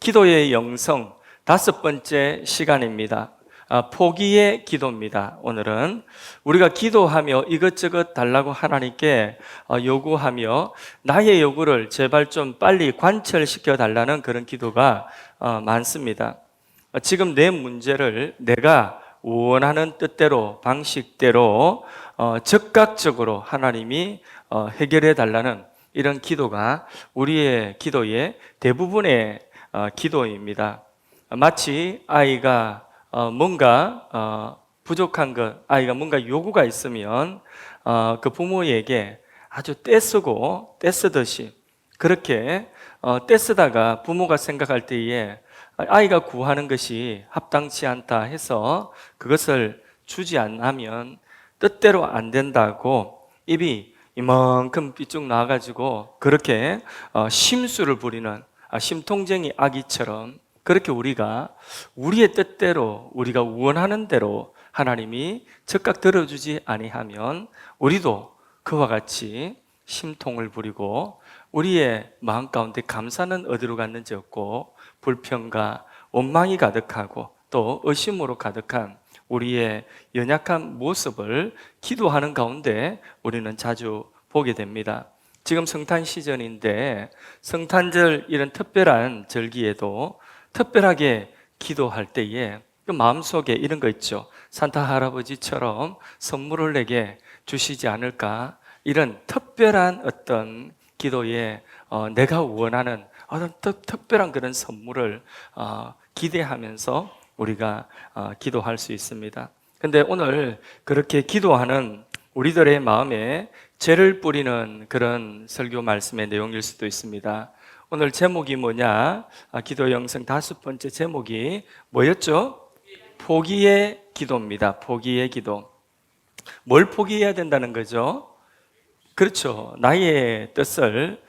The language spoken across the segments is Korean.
기도의 영성 5번째 시간입니다. 포기의 기도입니다. 오늘은 우리가 기도하며 이것저것 달라고 하나님께 요구하며 나의 요구를 제발 좀 빨리 관철시켜 달라는 그런 기도가 많습니다. 지금 내 문제를 내가 원하는 뜻대로 방식대로 즉각적으로 하나님이 해결해 달라는 이런 기도가 우리의 기도의 대부분의 기도입니다. 마치 아이가 뭔가 부족한 것, 아이가 뭔가 요구가 있으면 그 부모에게 아주 떼쓰듯이 그렇게 떼쓰다가 부모가 생각할 때에 아이가 구하는 것이 합당치 않다 해서 그것을 주지 않으면 뜻대로 안 된다고 입이 이만큼 삐쭉 나와가지고 그렇게 심술을 부리는 심통쟁이 아기처럼 그렇게 우리가 우리의 뜻대로 우리가 원하는 대로 하나님이 즉각 들어주지 아니하면 우리도 그와 같이 심통을 부리고 우리의 마음 가운데 감사는 어디로 갔는지 없고 불평과 원망이 가득하고 또 의심으로 가득한 우리의 연약한 모습을 기도하는 가운데 우리는 자주 보게 됩니다. 지금 성탄 시즌인데 성탄절 이런 특별한 절기에도 특별하게 기도할 때에 그 마음속에 이런 거 있죠. 산타 할아버지처럼 선물을 내게 주시지 않을까? 이런 특별한 어떤 기도에 내가 원하는 어떤 특별한 그런 선물을 기대하면서 우리가 기도할 수 있습니다. 근데 오늘 그렇게 기도하는 우리들의 마음에 죄를 뿌리는 그런 설교 말씀의 내용일 수도 있습니다. 오늘 제목이 뭐냐? 기도 영성 5번째 제목이 뭐였죠? 포기의 기도입니다. 포기의 기도. 뭘 포기해야 된다는 거죠? 그렇죠. 나의 뜻을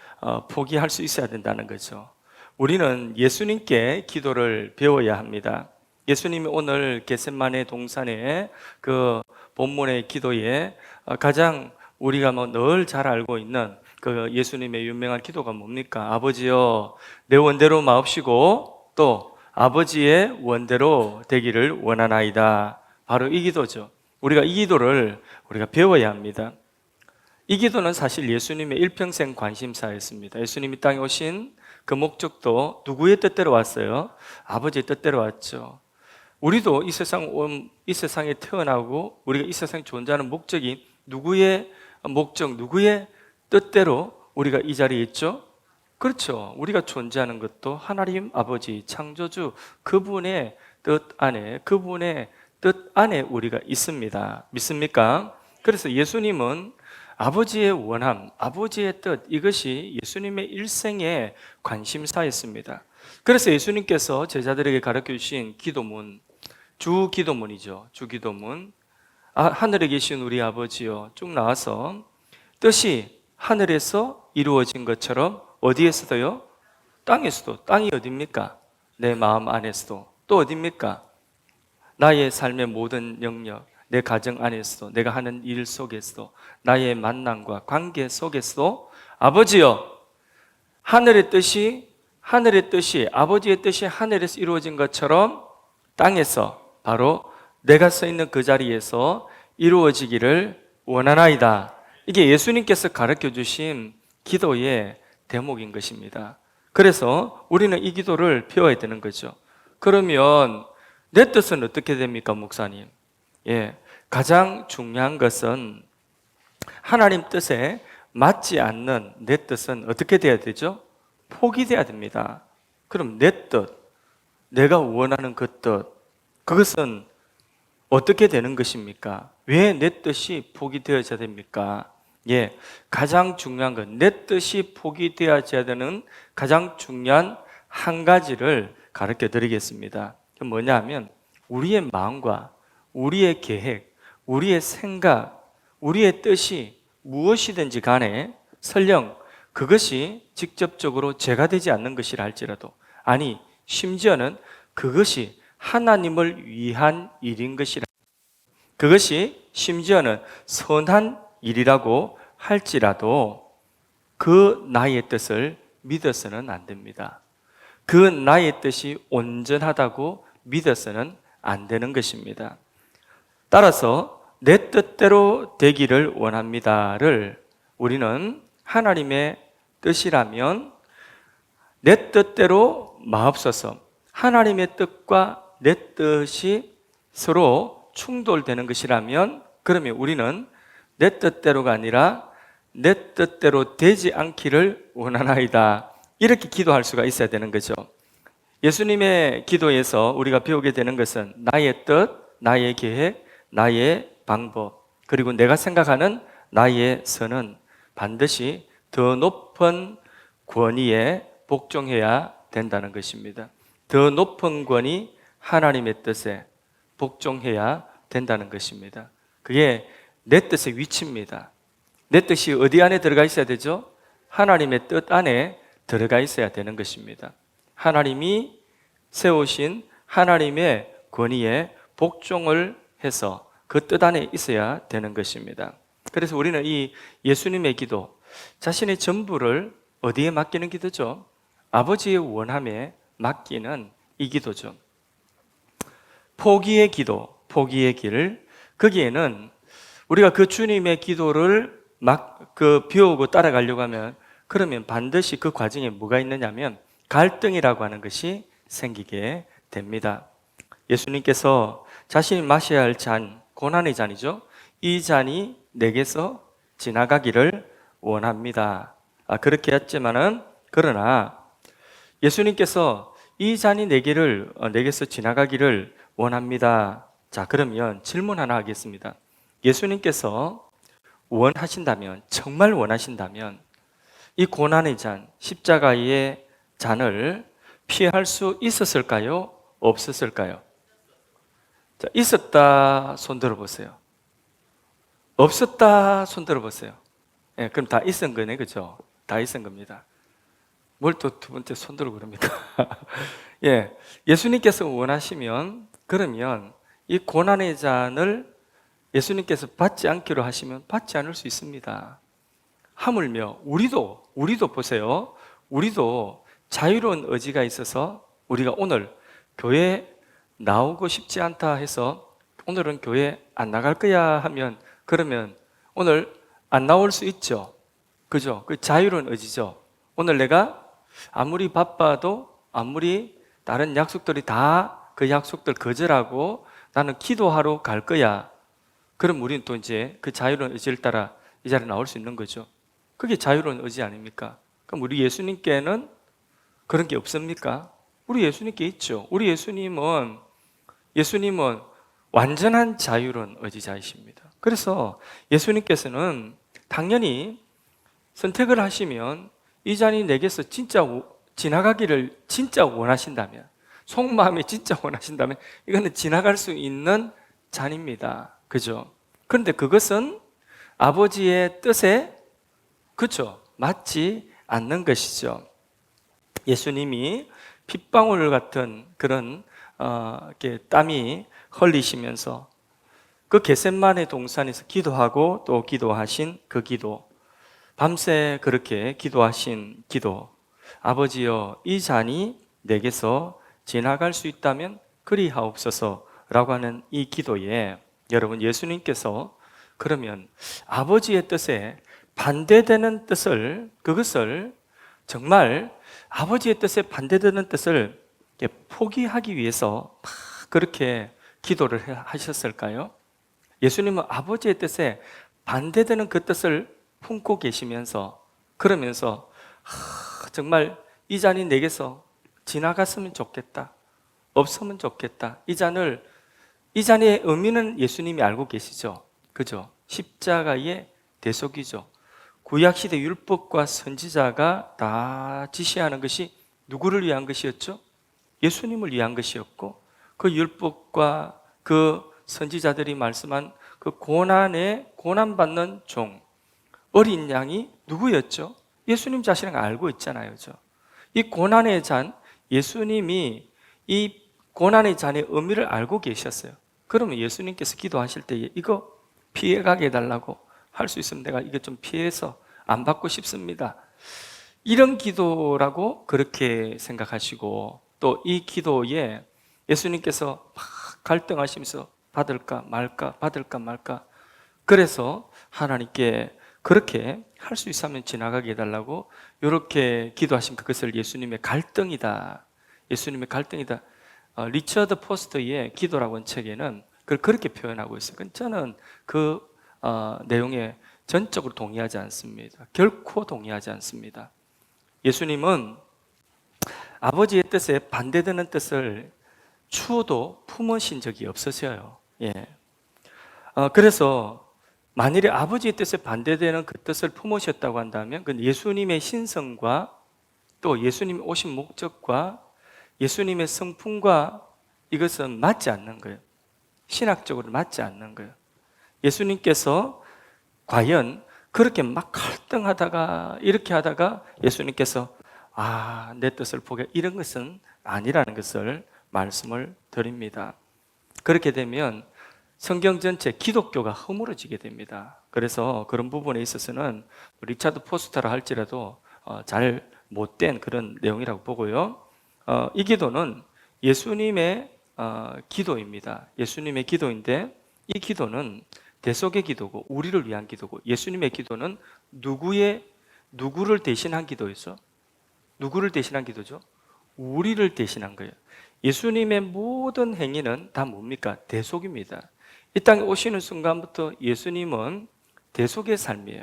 포기할 수 있어야 된다는 거죠. 우리는 예수님께 기도를 배워야 합니다. 예수님이 오늘 겟세마네 동산의 그 본문의 기도에 가장 우리가 늘 잘 알고 있는 그 예수님의 유명한 기도가 뭡니까? 아버지여 내 원대로 마옵시고 또 아버지의 원대로 되기를 원하나이다. 바로 이 기도죠. 우리가 이 기도를 우리가 배워야 합니다. 이 기도는 사실 예수님의 일평생 관심사였습니다. 예수님이 땅에 오신 그 목적도 누구의 뜻대로 왔어요? 아버지의 뜻대로 왔죠. 우리도 이 세상에 태어나고 우리가 이 세상에 존재하는 목적이 누구의 목적, 누구의 뜻대로 우리가 이 자리에 있죠? 그렇죠. 우리가 존재하는 것도 하나님 아버지 창조주 그분의 뜻 안에 우리가 있습니다. 믿습니까? 그래서 예수님은 아버지의 원함, 아버지의 뜻 이것이 예수님의 일생의 관심사였습니다. 그래서 예수님께서 제자들에게 가르쳐 주신 기도문, 주기도문이죠. 주기도문. 하늘에 계신 우리 아버지요. 쭉 나와서 뜻이 하늘에서 이루어진 것처럼 어디에서도요? 땅에서도. 땅이 어디입니까? 내 마음 안에서도. 또 어디입니까? 나의 삶의 모든 영역, 내 가정 안에서도, 내가 하는 일 속에서도, 나의 만남과 관계 속에서도 아버지요, 하늘의 뜻이 아버지의 뜻이 하늘에서 이루어진 것처럼 땅에서 바로 내가 서 있는 그 자리에서 이루어지기를 원하나이다. 이게 예수님께서 가르쳐 주신 기도의 대목인 것입니다. 그래서 우리는 이 기도를 배워야 되는 거죠. 그러면 내 뜻은 어떻게 됩니까, 목사님? 가장 중요한 것은 하나님 뜻에 맞지 않는 내 뜻은 어떻게 돼야 되죠? 포기돼야 됩니다. 그럼 내 뜻, 내가 원하는 그 뜻, 그것은 어떻게 되는 것입니까? 왜 내 뜻이 포기되어져야 됩니까? 가장 중요한 건 내 뜻이 포기되어져야 되는 가장 중요한 한 가지를 가르쳐 드리겠습니다. 그게 뭐냐 하면 우리의 마음과 우리의 계획, 우리의 생각, 우리의 뜻이 무엇이든지 간에 설령 그것이 직접적으로 죄가 되지 않는 것이라 할지라도 아니 심지어는 그것이 하나님을 위한 일인 것이라 그것이 심지어는 선한 일이라고 할지라도 그 나의 뜻을 믿어서는 안 됩니다. 그 나의 뜻이 온전하다고 믿어서는 안 되는 것입니다. 따라서 내 뜻대로 되기를 원합니다를 우리는 하나님의 뜻이라면 내 뜻대로 마옵소서, 하나님의 뜻과 내 뜻이 서로 충돌되는 것이라면 그러면 우리는 내 뜻대로가 아니라 내 뜻대로 되지 않기를 원하나이다, 이렇게 기도할 수가 있어야 되는 거죠. 예수님의 기도에서 우리가 배우게 되는 것은 나의 뜻, 나의 계획, 나의 방법, 그리고 내가 생각하는 나의 선은 반드시 더 높은 권위에 복종해야 된다는 것입니다. 더 높은 권위, 하나님의 뜻에 복종해야 된다는 것입니다. 그게 내 뜻의 위치입니다. 내 뜻이 어디 안에 들어가 있어야 되죠? 하나님의 뜻 안에 들어가 있어야 되는 것입니다. 하나님이 세우신 하나님의 권위에 복종을 해서 그 뜻 안에 있어야 되는 것입니다. 그래서 우리는 이 예수님의 기도, 자신의 전부를 어디에 맡기는 기도죠? 아버지의 원함에 맡기는 이 기도죠. 포기의 기도, 포기의 길, 거기에는 우리가 그 주님의 기도를 배우고 따라가려고 하면 그러면 반드시 그 과정에 뭐가 있느냐면 갈등이라고 하는 것이 생기게 됩니다. 예수님께서 자신이 마셔야 할 잔, 고난의 잔이죠. 이 잔이 내게서 지나가기를 원합니다. 그렇게 했지만은 그러나 예수님께서 이 잔이 내게서 지나가기를 원합니다. 자, 그러면 질문 하나 하겠습니다. 예수님께서 원하신다면, 정말 원하신다면 이 고난의 잔, 십자가의 잔을 피할 수 있었을까요? 없었을까요? 자, 있었다 손 들어보세요. 없었다 손 들어보세요. 예, 그럼 다 있은 거네, 그죠? 다 있은 겁니다. 뭘 또 두 번째 손 들고 그럽니까? 예, 예수님께서 원하시면 그러면 이 고난의 잔을 예수님께서 받지 않기로 하시면 받지 않을 수 있습니다. 하물며 우리도 보세요. 우리도 자유로운 의지가 있어서 우리가 오늘 교회 나오고 싶지 않다 해서 오늘은 교회 안 나갈 거야 하면 그러면 오늘 안 나올 수 있죠. 그죠? 그 자유로운 의지죠. 오늘 내가 아무리 바빠도 아무리 다른 약속들이 다 그 약속들 거절하고 나는 기도하러 갈 거야. 그럼 우리는 또 이제 그 자유로운 의지를 따라 이 자리에 나올 수 있는 거죠. 그게 자유로운 의지 아닙니까? 그럼 우리 예수님께는 그런 게 없습니까? 우리 예수님께 있죠. 우리 예수님은 완전한 자유로운 의지자이십니다. 그래서 예수님께서는 당연히 선택을 하시면 이 잔이 내게서 진짜 지나가기를 진짜 원하신다면, 속마음에 진짜 원하신다면 이거는 지나갈 수 있는 잔입니다. 그죠? 그런데 그것은 아버지의 뜻에 그죠? 맞지 않는 것이죠. 예수님이 핏방울 같은 그런 이렇게 땀이 흘리시면서 그 겟셋마네 동산에서 기도하고 또 기도하신 그 기도, 밤새 그렇게 기도하신 기도, 아버지여 이 잔이 내게서 지나갈 수 있다면 그리하옵소서라고 하는 이 기도에 여러분 예수님께서 그러면 아버지의 뜻에 반대되는 뜻을, 그것을 정말 아버지의 뜻에 반대되는 뜻을 포기하기 위해서 막 그렇게 기도를 하셨을까요? 예수님은 아버지의 뜻에 반대되는 그 뜻을 품고 계시면서 그러면서 정말 이 잔이 내게서 지나갔으면 좋겠다, 없으면 좋겠다. 이 잔의 의미는 예수님이 알고 계시죠. 그죠? 십자가의 대속이죠. 구약시대 율법과 선지자가 다 지시하는 것이 누구를 위한 것이었죠? 예수님을 위한 것이었고 그 율법과 그 선지자들이 말씀한 그 고난받는 종, 어린 양이 누구였죠? 예수님 자신을 알고 있잖아요. 그죠? 이 고난의 잔, 예수님이 이 고난의 잔의 의미를 알고 계셨어요. 그러면 예수님께서 기도하실 때 이거 피해가게 해달라고 할 수 있으면 내가 이거 좀 피해서 안 받고 싶습니다. 이런 기도라고 그렇게 생각하시고, 또 이 기도에 예수님께서 막 갈등하시면서 받을까 말까 받을까 말까, 그래서 하나님께 그렇게 할 수 있으면 지나가게 해달라고 이렇게 기도하신 그것을 예수님의 갈등이다, 예수님의 갈등이다. 리처드 포스터의 기도라고 하는 책에는 그걸 그렇게 표현하고 있어요. 저는 그 내용에 전적으로 동의하지 않습니다. 결코 동의하지 않습니다. 예수님은 아버지의 뜻에 반대되는 뜻을 추호도 품으신 적이 없으셔요. 예. 그래서 만일에 아버지의 뜻에 반대되는 그 뜻을 품으셨다고 한다면 그건 예수님의 신성과 또 예수님이 오신 목적과 예수님의 성품과 이것은 맞지 않는 거예요. 신학적으로 맞지 않는 거예요. 예수님께서 과연 그렇게 막 갈등하다가 이렇게 하다가 예수님께서 내 뜻을 포기, 이런 것은 아니라는 것을 말씀을 드립니다. 그렇게 되면 성경 전체 기독교가 허물어지게 됩니다. 그래서 그런 부분에 있어서는 리차드 포스터라 할지라도 잘 못된 그런 내용이라고 보고요. 이 기도는 예수님의 기도입니다. 예수님의 기도인데 이 기도는 대속의 기도고 우리를 위한 기도고, 예수님의 기도는 누구를 대신한 기도였어? 누구를 대신한 기도죠? 우리를 대신한 거예요. 예수님의 모든 행위는 다 뭡니까? 대속입니다. 이 땅에 오시는 순간부터 예수님은 대속의 삶이에요.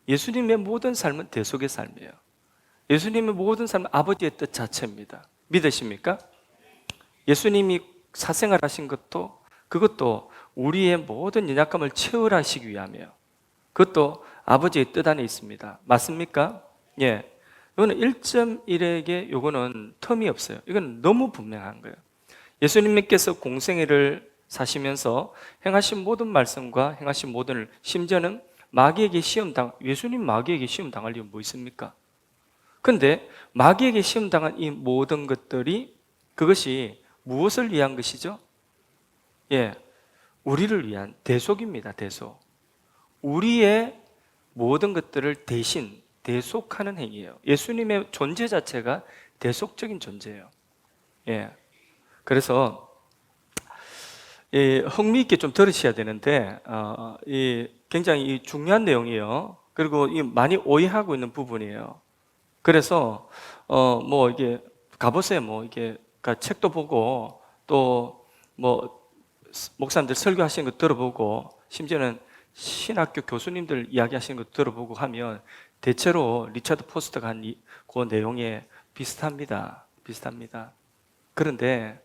예수님의 모든 삶은 대속의 삶이에요. 예수님의 모든 삶은 아버지의 뜻 자체입니다. 믿으십니까? 예수님이 사생활하신 것도 그것도 우리의 모든 연약감을 채울하시기 위함이에요. 그것도 아버지의 뜻 안에 있습니다. 맞습니까? 예. 이거는 1.1에게 요거는 텀이 없어요. 이건 너무 분명한 거예요. 예수님께서 공생애를 사시면서 행하신 모든 말씀과 행하신 모든 일, 심지어는 예수님 마귀에게 시험 당할 이유 뭐 있습니까? 근데 마귀에게 시험 당한 이 모든 것들이 그것이 무엇을 위한 것이죠? 예. 우리를 위한 대속입니다. 대속. 우리의 모든 것들을 대속하는 행위예요. 예수님의 존재 자체가 대속적인 존재예요. 예. 그래서 흥미있게 좀 들으셔야 되는데 굉장히 중요한 내용이에요. 그리고 많이 오해하고 있는 부분이에요. 그래서 뭐 이게 가보세요. 뭐 이게 책도 보고 또 뭐 목사님들 설교하시는 거 들어보고 심지어는 신학교 교수님들 이야기하시는 거 들어보고 하면 대체로 리차드 포스터가 한 그 내용에 비슷합니다. 그런데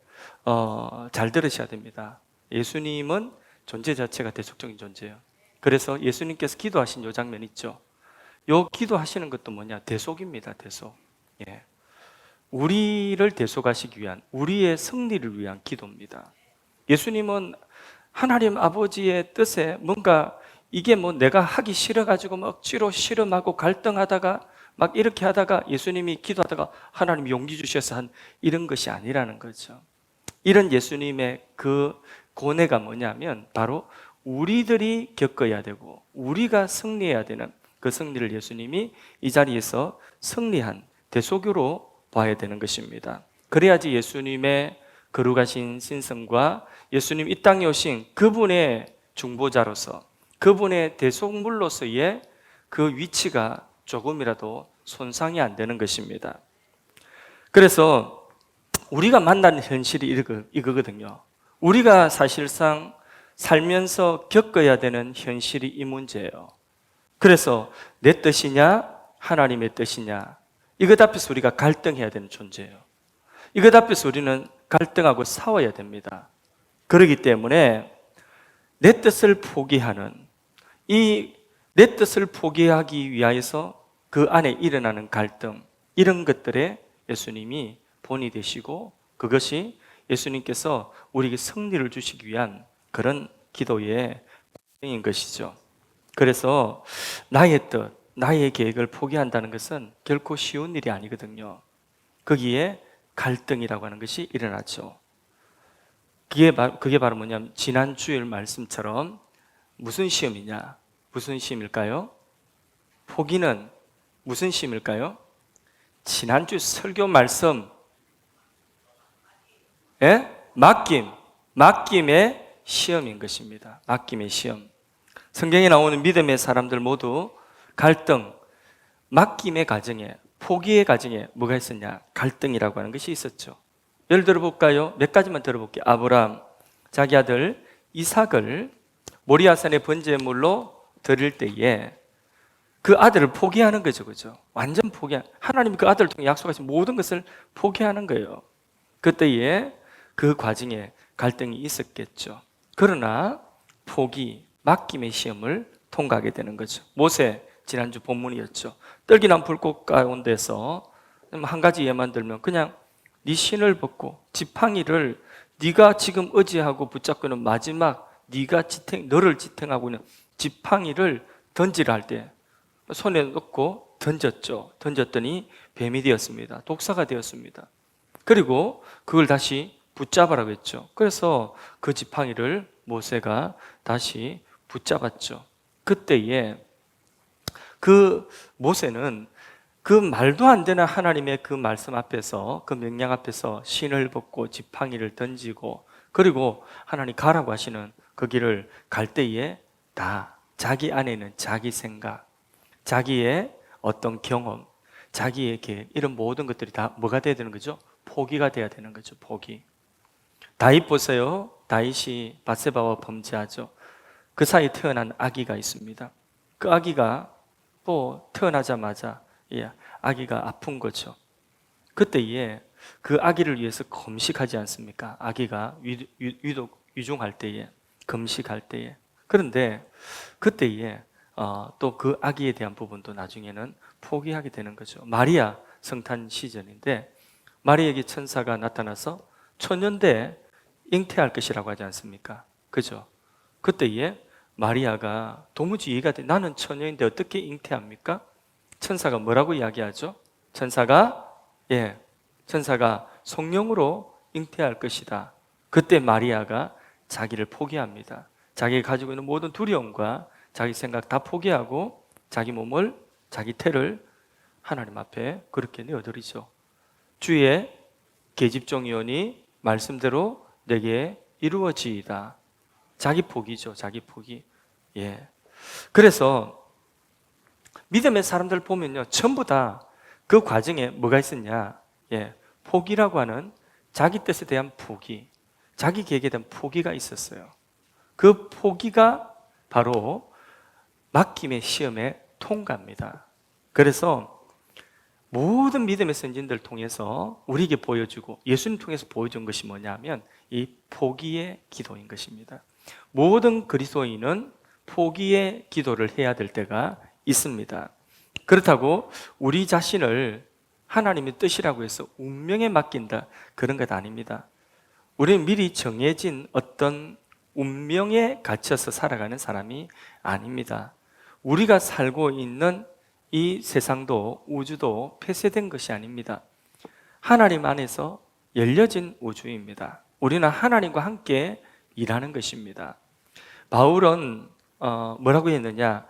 잘 들으셔야 됩니다. 예수님은 존재 자체가 대속적인 존재예요. 그래서 예수님께서 기도하신 요 장면 있죠. 요 기도하시는 것도 뭐냐? 대속입니다. 대속. 예. 우리를 대속하시기 위한, 우리의 승리를 위한 기도입니다. 예수님은 하나님 아버지의 뜻에 뭔가 이게 뭐 내가 하기 싫어가지고 막 억지로 실험하고 갈등하다가 막 이렇게 하다가 예수님이 기도하다가 하나님 용기 주셔서 한 이런 것이 아니라는 거죠. 이런 예수님의 그 고뇌가 뭐냐면 바로 우리들이 겪어야 되고 우리가 승리해야 되는 그 승리를 예수님이 이 자리에서 승리한 대속으로 봐야 되는 것입니다. 그래야지 예수님의 거룩하신 신성과 예수님 이 땅에 오신 그분의 중보자로서 그분의 대속물로서의 그 위치가 조금이라도 손상이 안 되는 것입니다. 그래서 우리가 만나는 현실이 이거거든요. 우리가 사실상 살면서 겪어야 되는 현실이 이 문제예요. 그래서 내 뜻이냐 하나님의 뜻이냐, 이것 앞에서 우리가 갈등해야 되는 존재예요. 이것 앞에서 우리는 갈등하고 싸워야 됩니다. 그렇기 때문에 내 뜻을 포기하는, 내 뜻을 포기하기 위하여서 그 안에 일어나는 갈등, 이런 것들에 예수님이 본이 되시고 그것이 예수님께서 우리에게 승리를 주시기 위한 그런 기도의 과정인 것이죠. 그래서 나의 뜻, 나의 계획을 포기한다는 것은 결코 쉬운 일이 아니거든요. 거기에 갈등이라고 하는 것이 일어나죠. 그게 바로 뭐냐면 지난 주일 말씀처럼 무슨 시험이냐? 무슨 시험일까요? 포기는 무슨 시험일까요? 지난주 설교 말씀, 예? 맡김의 시험인 것입니다. 맡김의 시험. 성경에 나오는 믿음의 사람들 모두 갈등, 맡김의 과정에, 포기의 과정에 뭐가 있었냐? 갈등이라고 하는 것이 있었죠. 예를 들어볼까요? 몇 가지만 들어볼게요. 아브라함, 자기 아들 이삭을 모리아산의 번제물로 드릴 때에 그 아들을 포기하는 거죠. 그죠? 완전 하나님이 그 아들을 통해 약속하신 모든 것을 포기하는 거예요. 그때에 그 과정에 갈등이 있었겠죠. 그러나 맡김의 시험을 통과하게 되는 거죠. 모세, 지난주 본문이었죠. 떨기난 불꽃 가운데서 한 가지 예만 들면 그냥 네 신을 벗고 지팡이를 네가 지금 의지하고 붙잡고 있는 마지막 너를 지탱하고 있는 지팡이를 던지라 할 때 손에 넣고 던졌더니 뱀이 되었습니다. 독사가 되었습니다. 그리고 그걸 다시 붙잡으라고 했죠. 그래서 그 지팡이를 모세가 다시 붙잡았죠. 그때에 그 모세는 그 말도 안 되는 하나님의 그 말씀 앞에서, 그 명령 앞에서 신을 벗고 지팡이를 던지고, 그리고 하나님 가라고 하시는 그 길을 갈 때에 다 자기 안에 있는 자기 생각, 자기의 어떤 경험, 자기의 계획, 이런 모든 것들이 다 뭐가 돼야 되는 거죠? 포기가 돼야 되는 거죠. 포기. 다윗 보세요. 다윗이 밧세바와 범죄하죠. 그 사이에 태어난 아기가 있습니다. 그 아기가 또 태어나자마자 아기가 아픈 거죠. 그때에 그 아기를 위해서 금식하지 않습니까? 아기가 위중할 때에, 금식할 때에. 그런데 그때에 또 그 아기에 대한 부분도 나중에는 포기하게 되는 거죠. 마리아 성탄 시즌인데 마리아에게 천사가 나타나서 초년대 잉태할 것이라고 하지 않습니까? 그죠? 그때에 마리아가 도무지 이해가 돼. 나는 처녀인데 어떻게 잉태합니까? 천사가 뭐라고 이야기하죠? 천사가 성령으로 잉태할 것이다. 그때 마리아가 자기를 포기합니다. 자기가 가지고 있는 모든 두려움과 자기 생각 다 포기하고 자기 몸을, 자기 태를 하나님 앞에 그렇게 내어드리죠. 주의 계집종이오니 말씀대로 내게 이루어지이다. 자기 포기죠. 자기 포기. 그래서 믿음의 사람들 보면요, 전부 다 그 과정에 뭐가 있었냐? 포기라고 하는 자기 뜻에 대한 포기, 자기 계획에 대한 포기가 있었어요. 그 포기가 바로 맡김의 시험에 통과합니다. 그래서 모든 믿음의 선진들 통해서 우리에게 보여주고 예수님 통해서 보여준 것이 뭐냐면 이 포기의 기도인 것입니다. 모든 그리스도인은 포기의 기도를 해야 될 때가 있습니다. 그렇다고 우리 자신을 하나님의 뜻이라고 해서 운명에 맡긴다, 그런 것 아닙니다. 우리는 미리 정해진 어떤 운명에 갇혀서 살아가는 사람이 아닙니다. 우리가 살고 있는 이 세상도 우주도 폐쇄된 것이 아닙니다. 하나님 안에서 열려진 우주입니다. 우리는 하나님과 함께 일하는 것입니다. 바울은 뭐라고 했느냐?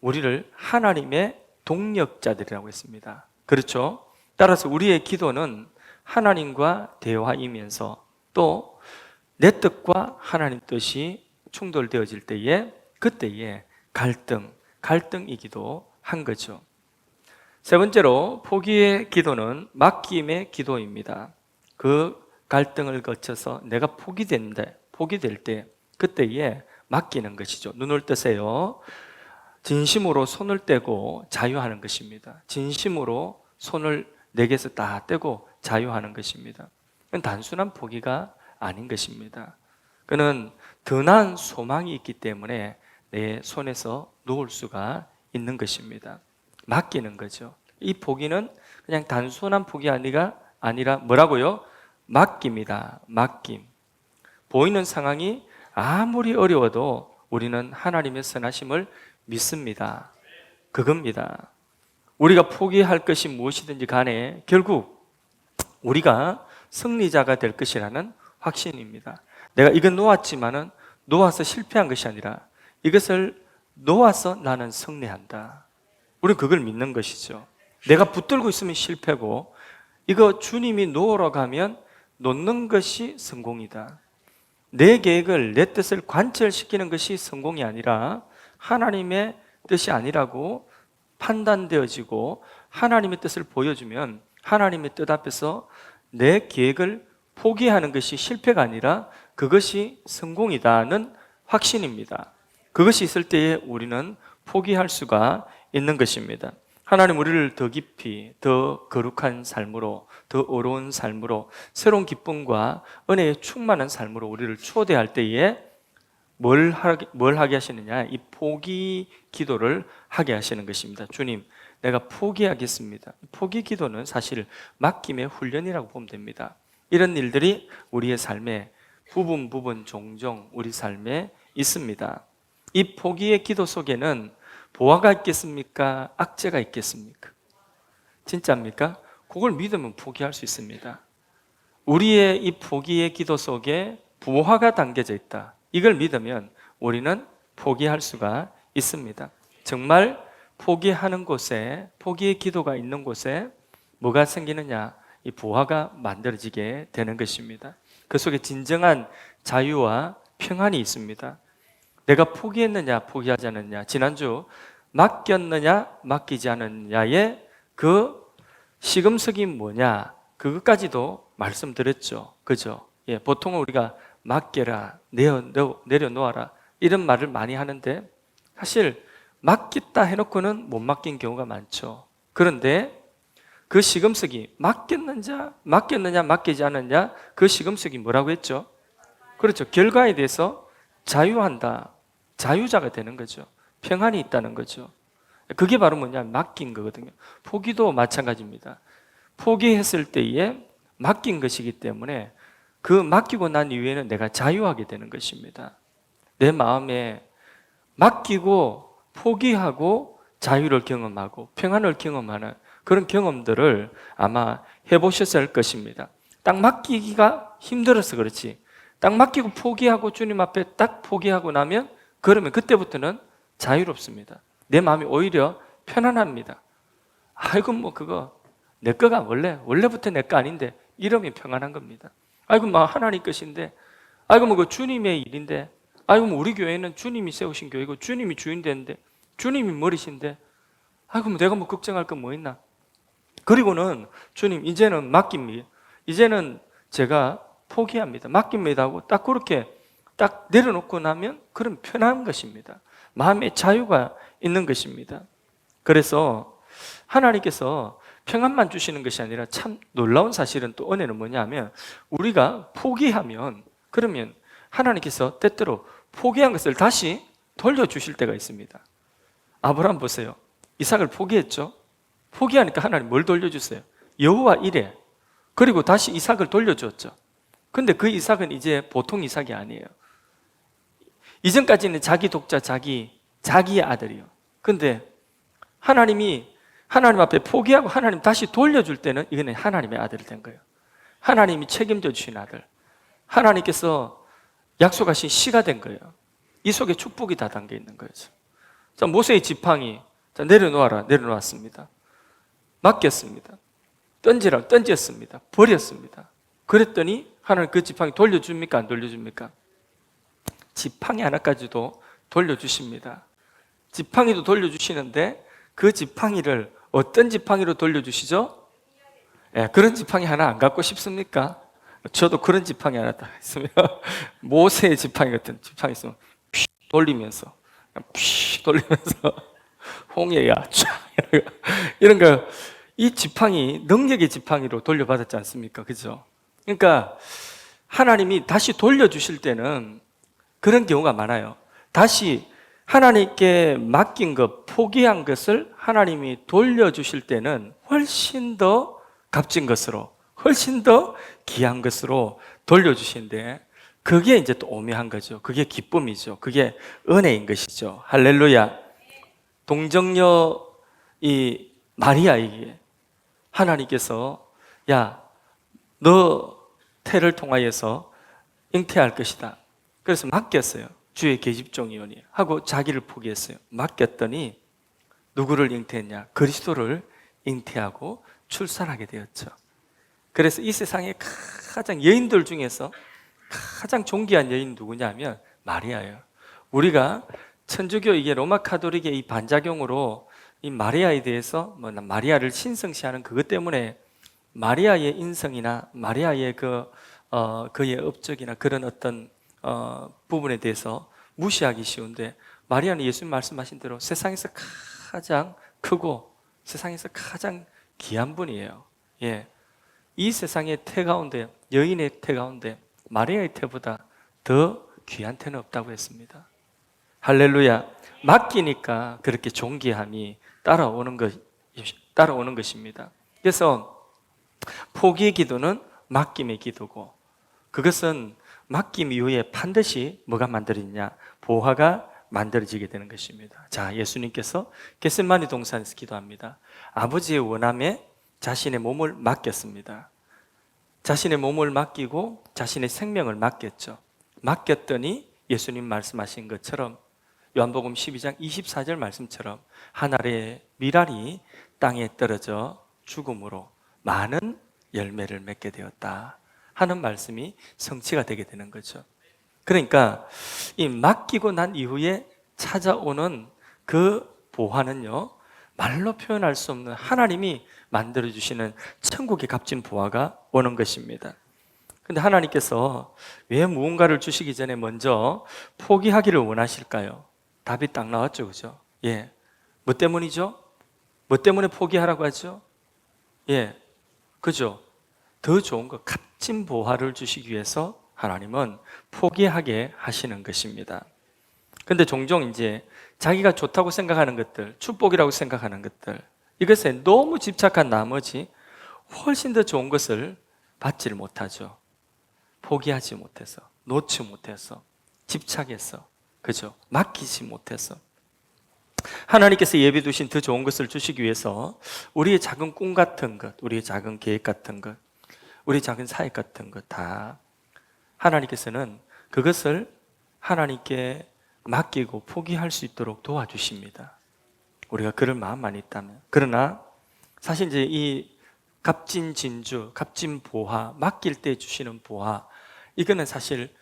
우리를 하나님의 동력자들이라고 했습니다. 그렇죠? 따라서 우리의 기도는 하나님과 대화이면서 또 내 뜻과 하나님 뜻이 충돌되어질 때에 그때에 갈등이기도 한 거죠. 세 번째로 포기의 기도는 맡김의 기도입니다. 그 갈등을 거쳐서 내가 포기될 때 그때에 맡기는 것이죠. 눈을 뜨세요. 진심으로 손을 떼고 자유하는 것입니다. 진심으로 손을 내게서 다 떼고 자유하는 것입니다. 그건 단순한 포기가 아닌 것입니다. 그는 더 나은 소망이 있기 때문에 내 손에서 놓을 수가 있는 것입니다. 맡기는 거죠. 이 포기는 그냥 단순한 포기 아니라 뭐라고요? 맡깁니다. 맡김. 보이는 상황이 아무리 어려워도 우리는 하나님의 선하심을 믿습니다. 그겁니다. 우리가 포기할 것이 무엇이든지 간에 결국 우리가 승리자가 될 것이라는 확신입니다. 내가 이건 놓았지만은 놓아서 실패한 것이 아니라 이것을 놓아서 나는 승리한다. 우리는 그걸 믿는 것이죠. 내가 붙들고 있으면 실패고, 이거 주님이 놓으러 가면 놓는 것이 성공이다. 내 계획을, 내 뜻을 관철시키는 것이 성공이 아니라 하나님의 뜻이 아니라고 판단되어지고, 하나님의 뜻을 보여주면 하나님의 뜻 앞에서 내 계획을 포기하는 것이 실패가 아니라 그것이 성공이다는 확신입니다. 그것이 있을 때에 우리는 포기할 수가 있는 것입니다. 하나님 우리를 더 깊이, 더 거룩한 삶으로, 더 어려운 삶으로, 새로운 기쁨과 은혜에 충만한 삶으로 우리를 초대할 때에 뭘 하게 하시느냐? 이 포기 기도를 하게 하시는 것입니다. 주님, 내가 포기하겠습니다. 포기 기도는 사실 맡김의 훈련이라고 보면 됩니다. 이런 일들이 우리의 삶에 부분 종종 우리 삶에 있습니다. 이 포기의 기도 속에는 보화가 있겠습니까? 악재가 있겠습니까? 진짜입니까? 그걸 믿으면 포기할 수 있습니다. 우리의 이 포기의 기도 속에 보화가 담겨져 있다. 이걸 믿으면 우리는 포기할 수가 있습니다. 정말 포기하는 곳에, 포기의 기도가 있는 곳에 뭐가 생기느냐? 이 보화가 만들어지게 되는 것입니다. 그 속에 진정한 자유와 평안이 있습니다. 내가 포기했느냐, 포기하지 않았느냐, 지난주 맡겼느냐, 맡기지 않았느냐의 그 시금석이 뭐냐, 그것까지도 말씀드렸죠. 그죠? 예, 보통은 우리가 맡겨라, 내려놓아라, 이런 말을 많이 하는데, 사실 맡겼다 해놓고는 못 맡긴 경우가 많죠. 그런데 그 시금석이 맡겼느냐, 맡기지 않았느냐, 그 시금석이 뭐라고 했죠? 그렇죠. 결과에 대해서 자유한다. 자유자가 되는 거죠. 평안이 있다는 거죠. 그게 바로 뭐냐면 맡긴 거거든요. 포기도 마찬가지입니다. 포기했을 때에 맡긴 것이기 때문에 그 맡기고 난 이후에는 내가 자유하게 되는 것입니다. 내 마음에 맡기고 포기하고 자유를 경험하고 평안을 경험하는 그런 경험들을 아마 해보셨을 것입니다. 딱 맡기기가 힘들어서 그렇지, 딱 맡기고 포기하고 주님 앞에 딱 포기하고 나면 그러면 그때부터는 자유롭습니다. 내 마음이 오히려 편안합니다. 아이고 뭐 그거 내 거가 원래부터 내 거 아닌데 이러면 평안한 겁니다. 아이고 뭐 하나님 것인데, 아이고 뭐 그 주님의 일인데, 아이고 뭐 우리 교회는 주님이 세우신 교회고 주님이 주인 되는데, 주님이 머리신데, 아이고 뭐 내가 뭐 걱정할 건 뭐 있나? 그리고는 주님 이제는 맡깁니다. 이제는 제가 포기합니다. 맡깁니다 하고 딱 그렇게 딱 내려놓고 나면 그럼 편한 것입니다. 마음의 자유가 있는 것입니다. 그래서 하나님께서 평안만 주시는 것이 아니라 참 놀라운 사실은 또 은혜는 뭐냐면, 우리가 포기하면 그러면 하나님께서 때때로 포기한 것을 다시 돌려주실 때가 있습니다. 아브라함 보세요. 이삭을 포기했죠. 포기하니까 하나님 뭘 돌려주세요? 여호와 이레. 그리고 다시 이삭을 돌려줬죠. 근데 그 이삭은 이제 보통 이삭이 아니에요. 이전까지는 자기 독자, 자기의 아들이요. 근데 하나님이 하나님 앞에 포기하고 하나님 다시 돌려줄 때는 이거는 하나님의 아들이 된 거예요. 하나님이 책임져 주신 아들. 하나님께서 약속하신 씨가 된 거예요. 이 속에 축복이 다 담겨 있는 거죠. 자, 모세의 지팡이, 자, 내려놓았습니다. 맡겼습니다. 던졌습니다. 버렸습니다. 그랬더니 하나님 그 지팡이 돌려줍니까? 안 돌려줍니까? 지팡이 하나까지도 돌려주십니다. 지팡이도 돌려주시는데 그 지팡이를 어떤 지팡이로 돌려주시죠? 예, 그런 지팡이 하나 안 갖고 싶습니까? 저도 그런 지팡이 하나 딱 있으면 모세의 지팡이 같은 지팡이 있으면 피 돌리면서 홍해야 쫙 이런 거, 이 지팡이 능력의 지팡이로 돌려받았지 않습니까? 그죠? 그러니까 하나님이 다시 돌려주실 때는 그런 경우가 많아요. 다시 하나님께 맡긴 것, 포기한 것을 하나님이 돌려주실 때는 훨씬 더 값진 것으로, 훨씬 더 귀한 것으로 돌려주시는데, 그게 이제 또 오묘한 거죠. 그게 기쁨이죠. 그게 은혜인 것이죠. 할렐루야. 동정녀 이 마리아에게 하나님께서 야, 너 태를 통하여서 잉태할 것이다. 그래서 맡겼어요. 주의 계집종이오니 하고 자기를 포기했어요. 맡겼더니 누구를 잉태했냐? 그리스도를 잉태하고 출산하게 되었죠. 그래서 이 세상에 가장 여인들 중에서 가장 존귀한 여인 누구냐면 마리아예요. 우리가 천주교 이게 로마 카톨릭의 이 반작용으로 이 마리아에 대해서 마리아를 신성시하는 그것 때문에 마리아의 인성이나 마리아의 그의 업적이나 그런 어떤 부분에 대해서 무시하기 쉬운데, 마리아는 예수님 말씀하신 대로 세상에서 가장 크고 세상에서 가장 귀한 분이에요. 예. 이 세상의 태 가운데, 여인의 태 가운데 마리아의 태보다 더 귀한 태는 없다고 했습니다. 할렐루야. 맡기니까 그렇게 존귀함이 따라오는 것입니다. 그래서 포기의 기도는 맡김의 기도고, 그것은 맡김 이후에 반드시 뭐가 만들어지냐? 보화가 만들어지게 되는 것입니다. 자, 예수님께서 겟세마니 동산에서 기도합니다. 아버지의 원함에 자신의 몸을 맡겼습니다. 자신의 몸을 맡기고 자신의 생명을 맡겼죠. 맡겼더니 예수님 말씀하신 것처럼 요한복음 12장 24절 말씀처럼 한 알의 밀알이 땅에 떨어져 죽음으로 많은 열매를 맺게 되었다 하는 말씀이 성취가 되게 되는 거죠. 그러니까 이 맡기고 난 이후에 찾아오는 그 보화는요, 말로 표현할 수 없는 하나님이 만들어주시는 천국의 값진 보화가 오는 것입니다. 근데 하나님께서 왜 무언가를 주시기 전에 먼저 포기하기를 원하실까요? 답이 딱 나왔죠, 그죠? 예. 뭐 때문이죠? 뭐 때문에 포기하라고 하죠? 예. 그죠? 더 좋은 거, 값진 보화를 주시기 위해서 하나님은 포기하게 하시는 것입니다. 근데 종종 이제 자기가 좋다고 생각하는 것들, 축복이라고 생각하는 것들, 이것에 너무 집착한 나머지 훨씬 더 좋은 것을 받지를 못하죠. 포기하지 못해서, 놓지 못해서, 집착해서, 그죠? 맡기지 못해서. 하나님께서 예비 두신 더 좋은 것을 주시기 위해서 우리의 작은 꿈 같은 것, 우리의 작은 계획 같은 것, 우리의 작은 사역 같은 것 다 하나님께서는 그것을 하나님께 맡기고 포기할 수 있도록 도와주십니다. 우리가 그럴 마음만 있다면. 그러나 사실 이제 이 값진 진주, 값진 보화, 맡길 때 주시는 보화, 이거는 사실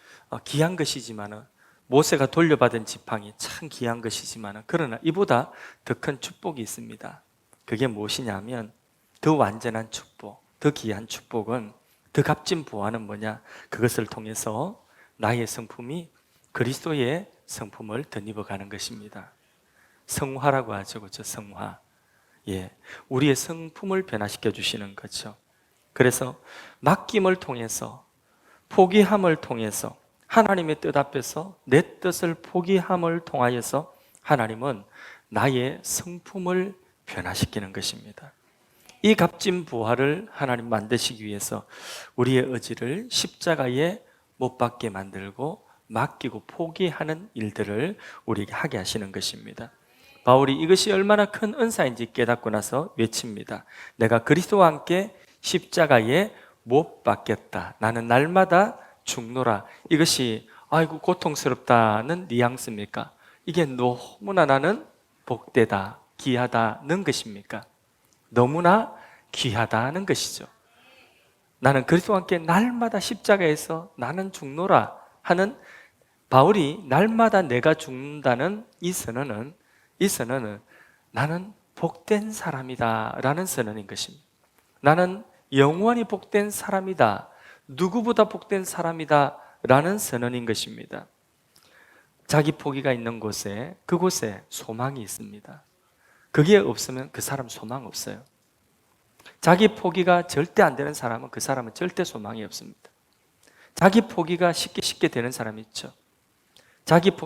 귀한 것이지만은, 모세가 돌려받은 지팡이 참 귀한 것이지만은, 그러나 이보다 더 큰 축복이 있습니다. 그게 무엇이냐면 더 완전한 축복, 더 귀한 축복은, 더 값진 보화는 뭐냐? 그것을 통해서 나의 성품이 그리스도의 성품을 덧입어가는 것입니다. 성화라고 하죠, 그렇죠? 성화. 예, 우리의 성품을 변화시켜 주시는 거죠. 그래서 맡김을 통해서, 포기함을 통해서, 하나님의 뜻 앞에서 내 뜻을 포기함을 통하여서 하나님은 나의 성품을 변화시키는 것입니다. 이 값진 부활을 하나님 만드시기 위해서 우리의 의지를 십자가에 못 박게 만들고 맡기고 포기하는 일들을 우리에게 하게 하시는 것입니다. 바울이 이것이 얼마나 큰 은사인지 깨닫고 나서 외칩니다. 내가 그리스도와 함께 십자가에 못 박겠다. 나는 날마다 죽노라. 이것이 아이고 고통스럽다는 뉘앙스입니까? 이게 너무나 나는 복되다, 귀하다는 것입니까? 너무나 귀하다는 것이죠. 나는 그리스도와 함께 날마다 십자가에서 나는 죽노라 하는, 바울이 날마다 내가 죽는다는 이 선언은 나는 복된 사람이다 라는 선언인 것입니다. 나는 영원히 복된 사람이다, 누구보다 복된 사람이다 라는 선언인 것입니다. 자기 포기가 있는 곳에, 그곳에 소망이 있습니다. 그게 없으면 그 사람 소망 없어요. 자기 포기가 절대 안 되는 사람은 그 사람은 절대 소망이 없습니다. 자기 포기가 쉽게 되는 사람이 있죠.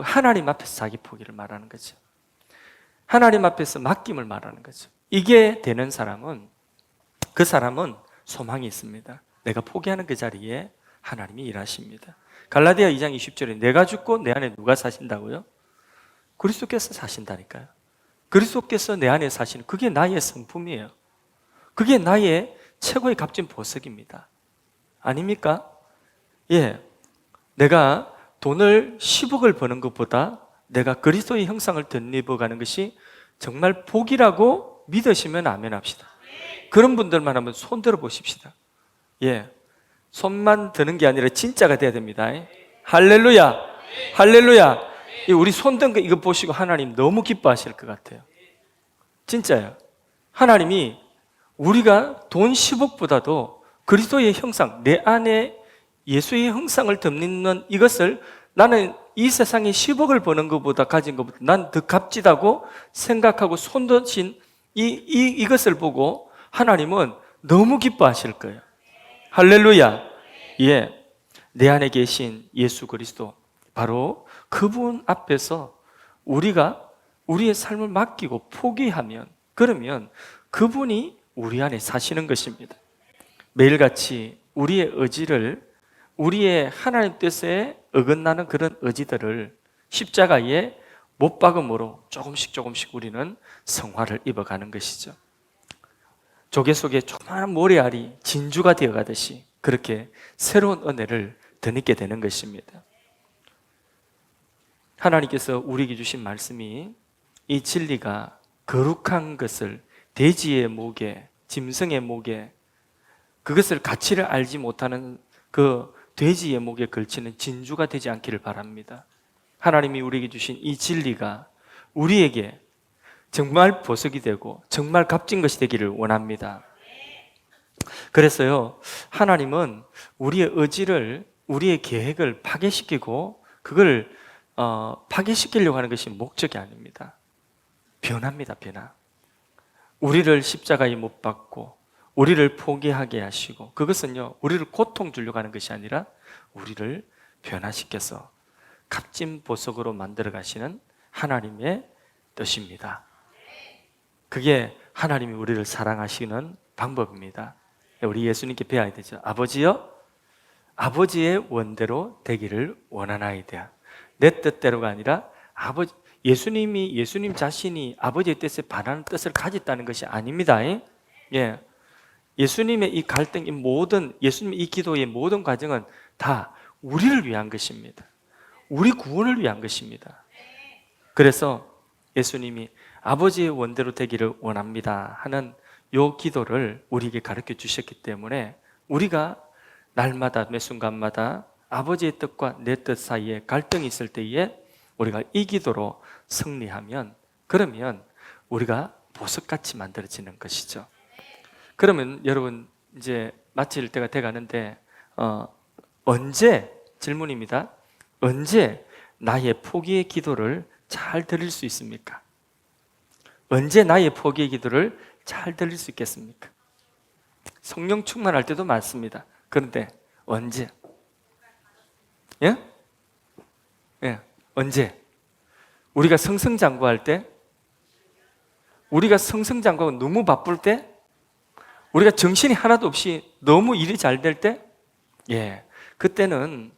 하나님 앞에서 자기 포기를 말하는 거죠. 하나님 앞에서 맡김을 말하는 거죠. 이게 되는 사람은, 그 사람은 소망이 있습니다. 내가 포기하는 그 자리에 하나님이 일하십니다. 갈라디아 2장 20절에 내가 죽고 내 안에 누가 사신다고요? 그리스도께서 사신다니까요. 그리스도께서 내 안에 사시는, 그게 나의 성품이에요. 그게 나의 최고의 값진 보석입니다. 아닙니까? 예, 내가 돈을 10억을 버는 것보다 내가 그리스도의 형상을 덧입어가는 것이 정말 복이라고 믿으시면 아멘 합시다. 그런 분들만 한번 손 들어 보십시다. 예. 손만 드는 게 아니라 진짜가 돼야 됩니다. 할렐루야. 할렐루야. 우리 손 든 거 이거 보시고 하나님 너무 기뻐하실 것 같아요. 진짜요. 하나님이 우리가 돈 10억보다도 그리스도의 형상, 내 안에 예수의 형상을 덧입는 이것을 나는 이 세상에 10억을 버는 것보다 가진 것보다 난 더 값지다고 생각하고 손드신 이것을 보고 하나님은 너무 기뻐하실 거예요. 할렐루야. 예. 내 안에 계신 예수 그리스도, 바로 그분 앞에서 우리가 우리의 삶을 맡기고 포기하면, 그러면 그분이 우리 안에 사시는 것입니다. 매일같이 우리의 의지를, 우리의 하나님 뜻에 어긋나는 그런 의지들을 십자가에 못 박음으로 조금씩 우리는 성화를 입어가는 것이죠. 조개 속에 조그마한 모래알이 진주가 되어가듯이 그렇게 새로운 은혜를 덧입게 되는 것입니다. 하나님께서 우리에게 주신 말씀이 이 진리가 거룩한 것을 돼지의 목에, 짐승의 목에, 그것을 가치를 알지 못하는 그 돼지의 목에 걸치는 진주가 되지 않기를 바랍니다. 하나님이 우리에게 주신 이 진리가 우리에게 정말 보석이 되고 정말 값진 것이 되기를 원합니다. 그래서요, 하나님은 우리의 의지를, 우리의 계획을 파괴시키고 그걸 파괴시키려고 하는 것이 목적이 아닙니다. 변합니다, 변화. 우리를 십자가에 못 박고 우리를 포기하게 하시고, 그것은요, 우리를 고통 주려고 하는 것이 아니라 우리를 변화시켜서 값진 보석으로 만들어 가시는 하나님의 뜻입니다. 그게 하나님이 우리를 사랑하시는 방법입니다. 우리 예수님께 배워야 되죠. 아버지여, 아버지의 원대로 되기를 원하나이다. 내 뜻대로가 아니라 예수님 자신이 아버지의 뜻에 반하는 뜻을 가졌다는 것이 아닙니다. 예. 예수님의 이 갈등, 예수님의 이 기도의 모든 과정은 다 우리를 위한 것입니다. 우리 구원을 위한 것입니다. 그래서 예수님이 아버지의 원대로 되기를 원합니다 하는 이 기도를 우리에게 가르쳐 주셨기 때문에 우리가 날마다 매 순간마다 아버지의 뜻과 내 뜻 사이에 갈등이 있을 때에 우리가 이 기도로 승리하면, 그러면 우리가 보석같이 만들어지는 것이죠. 그러면 여러분, 이제 마칠 때가 돼가는데 언제, 질문입니다. 언제 나의 포기의 기도를 잘 드릴 수 있습니까? 언제 나의 포기의 기도를 잘 드릴 수 있겠습니까? 성령 충만할 때도 많습니다. 그런데 언제? 예? 예, 언제? 우리가 승승장구할 때? 우리가 승승장구하고 너무 바쁠 때? 우리가 정신이 하나도 없이 너무 일이 잘 될 때? 예, 그때는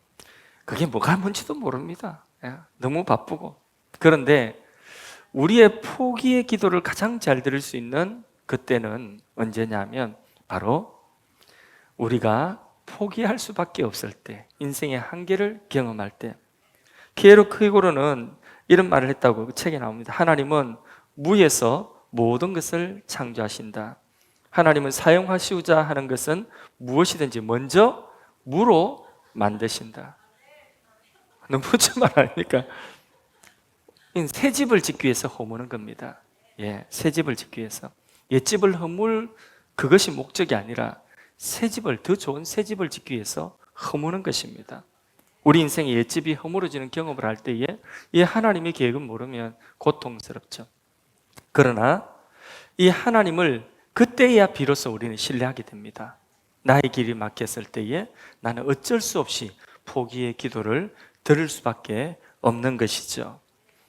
그게 뭐가 뭔지도 모릅니다. 예, 너무 바쁘고. 그런데 우리의 포기의 기도를 가장 잘 들을 수 있는 그때는 언제냐면 바로 우리가 포기할 수밖에 없을 때, 인생의 한계를 경험할 때. 피에로 크이고르는 이런 말을 했다고 그 책에 나옵니다. 하나님은 무에서 모든 것을 창조하신다. 하나님은 사용하시고자 하는 것은 무엇이든지 먼저 무로 만드신다. 너무 멋진 말 아닙니까? 새 집을 짓기 위해서 허무는 겁니다. 예, 새 집을 짓기 위해서. 옛집을 허물 그것이 목적이 아니라 새 집을, 더 좋은 새 집을 짓기 위해서 허무는 것입니다. 우리 인생의 옛집이 허물어지는 경험을 할 때에 이 하나님의 계획을 모르면 고통스럽죠. 그러나 이 하나님을 그때야 비로소 우리는 신뢰하게 됩니다. 나의 길이 막혔을 때에 나는 어쩔 수 없이 포기의 기도를 드릴 수밖에 없는 것이죠.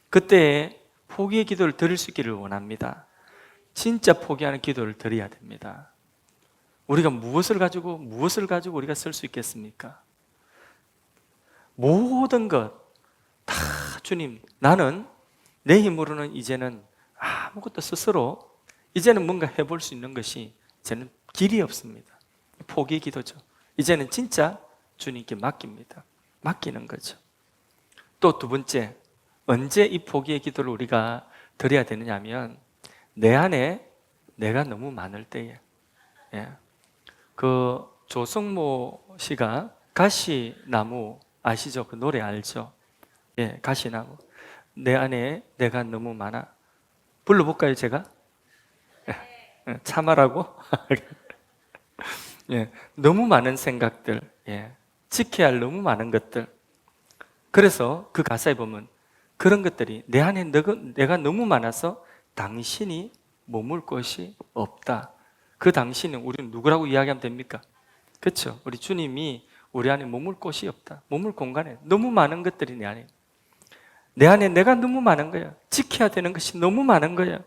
그때 포기의 기도를 드릴 수 있기를 원합니다. 진짜 포기하는 기도를 드려야 됩니다. 우리가 무엇을 가지고 우리가 쓸 수 있겠습니까? 모든 것 다 주님, 나는 내 힘으로는 이제는 아무것도 스스로 이제는 뭔가 해볼 수 있는 것이 이제는 길이 없습니다. 포기의 기도죠. 이제는 진짜 주님께 맡깁니다. 맡기는 거죠. 또 두 번째, 언제 이 포기의 기도를 우리가 드려야 되느냐 하면 내 안에 내가 너무 많을 때에, 예. 그 조성모 씨가 가시나무 아시죠? 그 노래 알죠? 예, 가시나무. 내 안에 내가 너무 많아. 불러볼까요, 제가? 예, 참아라고? 예, 너무 많은 생각들, 예, 지켜야 할 너무 많은 것들. 그래서 그 가사에 보면 그런 것들이 내 안에 내가 너무 많아서 당신이 머물 곳이 없다. 그 당신은 우리는 누구라고 이야기하면 됩니까? 그렇죠? 우리 주님이 우리 안에 머물 곳이 없다. 머물 공간에 너무 많은 것들이 내 안에 내가 너무 많은 거야. 지켜야 되는 것이 너무 많은 거야.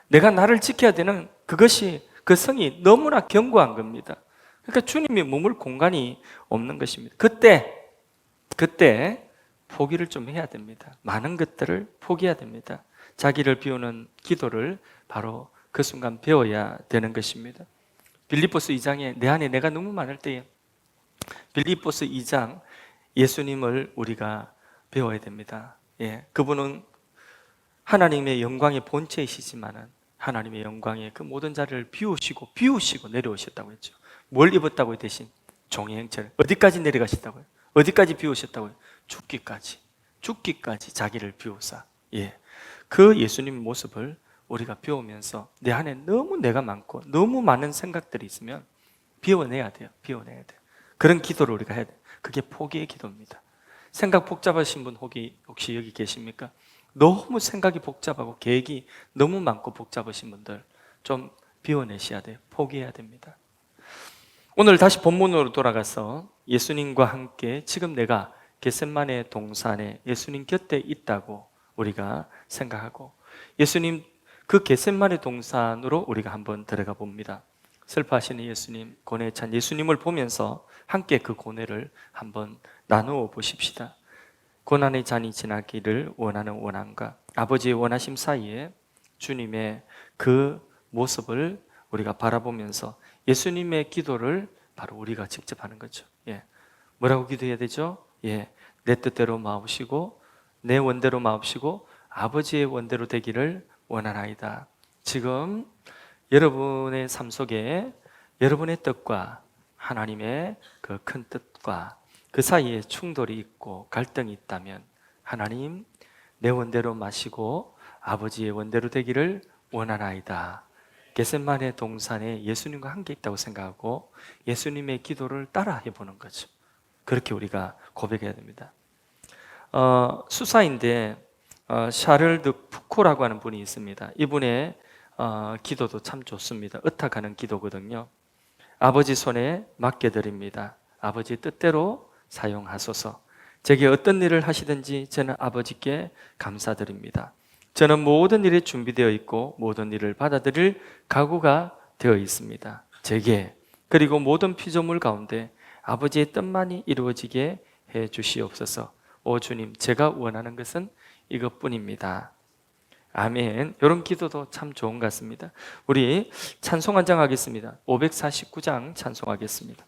내가 나를 지켜야 되는 그것이 그 성이 너무나 견고한 겁니다. 그러니까 주님이 머물 공간이 없는 것입니다. 그때 포기를 좀 해야 됩니다. 많은 것들을 포기해야 됩니다. 자기를 비우는 기도를 바로 그 순간 배워야 되는 것입니다. 빌립보스 2장에 내 안에 내가 너무 많을 때에 빌립보스 2장 예수님을 우리가 배워야 됩니다. 예, 그분은 하나님의 영광의 본체이시지만은 하나님의 영광의 그 모든 자리를 비우시고 내려오셨다고 했죠. 뭘 입었다고요? 대신 종의 형체를. 어디까지 내려가셨다고요? 어디까지 비우셨다고요? 죽기까지 자기를 비우사. 예, 그 예수님 모습을 우리가 배우면서 내 안에 너무 내가 많고 너무 많은 생각들이 있으면 비워내야 돼요. 그런 기도를 우리가 해야 돼요. 그게 포기의 기도입니다. 생각 복잡하신 분 혹시 여기 계십니까? 너무 생각이 복잡하고 계획이 너무 많고 복잡하신 분들 좀 비워내셔야 돼요. 포기해야 됩니다. 오늘 다시 본문으로 돌아가서 예수님과 함께 지금 내가 겟셋마네 동산에 예수님 곁에 있다고 우리가 생각하고 예수님 그 겟셋마네 동산으로 우리가 한번 들어가 봅니다. 슬퍼하시는 예수님, 고뇌에 찬 예수님을 보면서 함께 그 고뇌를 한번 나누어 보십시다. 고난의 잔이 지나기를 원하는 원함과 아버지의 원하심 사이에 주님의 그 모습을 우리가 바라보면서 예수님의 기도를 바로 우리가 직접 하는 거죠. 예. 뭐라고 기도해야 되죠? 예. 내 뜻대로 마옵시고 내 원대로 마옵시고 아버지의 원대로 되기를 원하나이다. 지금 여러분의 삶 속에 여러분의 뜻과 하나님의 그 큰 뜻과 그 사이에 충돌이 있고 갈등이 있다면 하나님 내 원대로 마시고 아버지의 원대로 되기를 원하나이다. 겟셋마네 동산에 예수님과 함께 있다고 생각하고 예수님의 기도를 따라 해보는 거죠. 그렇게 우리가 고백해야 됩니다. 수사인데 샤를 드 푸코라고 하는 분이 있습니다. 이분의 기도도 참 좋습니다. 의탁하는 기도거든요. 아버지 손에 맡겨드립니다. 아버지 뜻대로 사용하소서. 제게 어떤 일을 하시든지 저는 아버지께 감사드립니다. 저는 모든 일에 준비되어 있고 모든 일을 받아들일 각오가 되어 있습니다. 제게 그리고 모든 피조물 가운데 아버지의 뜻만이 이루어지게 해 주시옵소서. 오 주님, 제가 원하는 것은 이것뿐입니다. 아멘. 이런 기도도 참 좋은 것 같습니다. 우리 찬송 한 장 하겠습니다. 549장 찬송하겠습니다.